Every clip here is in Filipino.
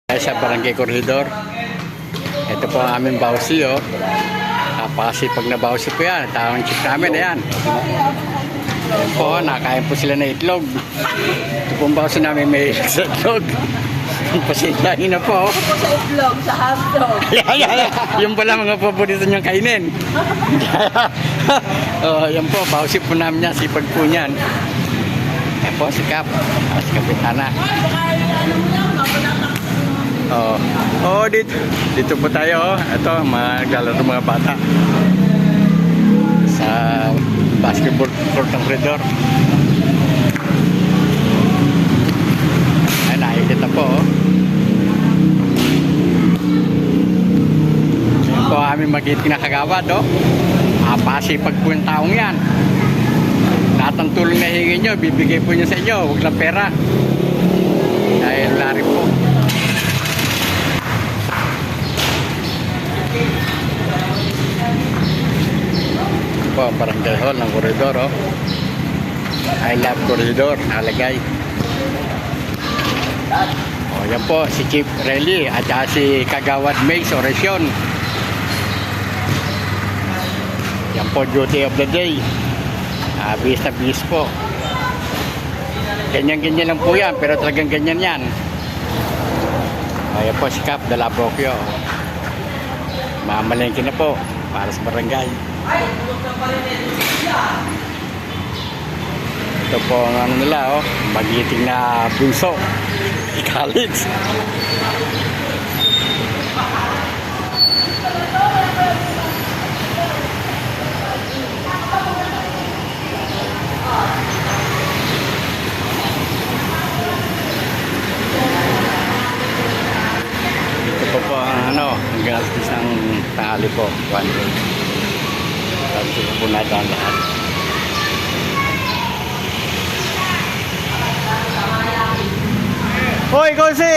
Sa Barangay Corridor. Ito po ang aming bawsi, oh. Napakasipag na bawsi po yan. Tawang chief namin, ayan. Ayan po, nakain po sila na itlog. Ito po ang bawsi namin may sa itlog. Pasintahin na po. Ako po sa itlog, sa hotdog. Yung pala mga paborito niyang kainin. Oh, yan po, bawsi po namin yan. Sipag po niyan. Ayan po, si Kap. Si Kapitana. Oh, dito po tayo. Ito, maglalaro mga bata sa basketball court ng Corridor. Ay, nakikita po. Yan po aming magiting na kagawad. Pasipag po yung taong yan. Lahat ng tulong na hingin nyo, bibigay po nyo sa inyo. Huwag lang pera. Dahil lari po. Po, barangay hall ng Corridor, oh. I love Corridor, nalagay. Oh, yan po, si Chief Relly at si Kagawad Mace Orasyon. Yan po, duty of the day. Bis na bis po. Ganyan-ganyan lang po yan, pero talagang ganyan yan. Ayan po si Kap, Dalabokyo. Mamalengke na po para sa barangay. Ito po ang ano nila, oh, magiting na bunso. College. Ito po ang ano, hanggang alas ng tanghali po, one day. Dito po nadaan lahat. Hoy, Gonsi!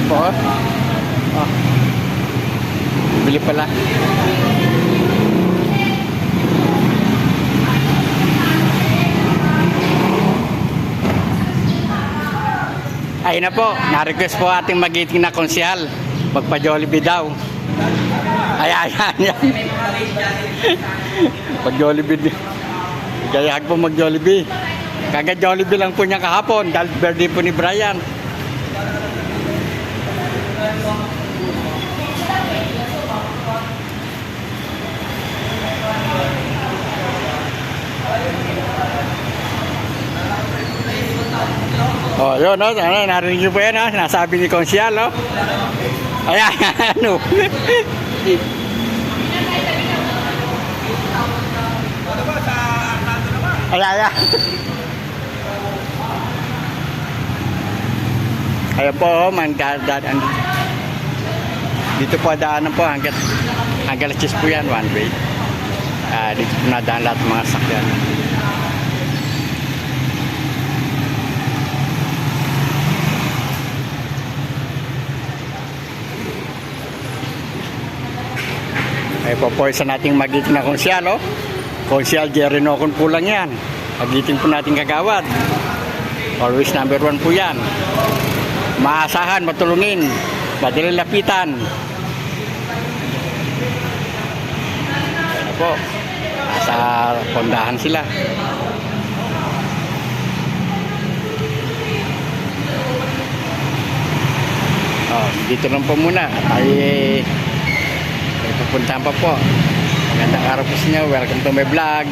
Oh. Bili pala. Ayun na po, na-request po ating magiting na konsyal. Magpa-Jollibee daw. Ayan. Pag-Jollibee. Gayag po mag-Jollibee. Kaga-Jollibee lang po niya kahapon dahil birthday po ni Brian. Oh, yun, no? Narinig niyo po yan, no? Nasabi ni Konsyal, no? Ayan, ano? Ayan. Ayan po, mandadaan. Dito po daanan po hanggang alas 10 po yan, one way. Dito po nadaan lahat ng mga sakyan. Ay po po isa nating magiting na konsyal, oh. Konsyal Jerry Nocon po lang yan. Magiting po nating kagawad. Always number 1 po yan. Maasahan, matulungin, madaling lapitan. Ano po, nasa pondahan sila. Oh, dito lang po muna. Ay pupuntahan pa po. Magandang araw po sa inyo. Welcome to my vlog.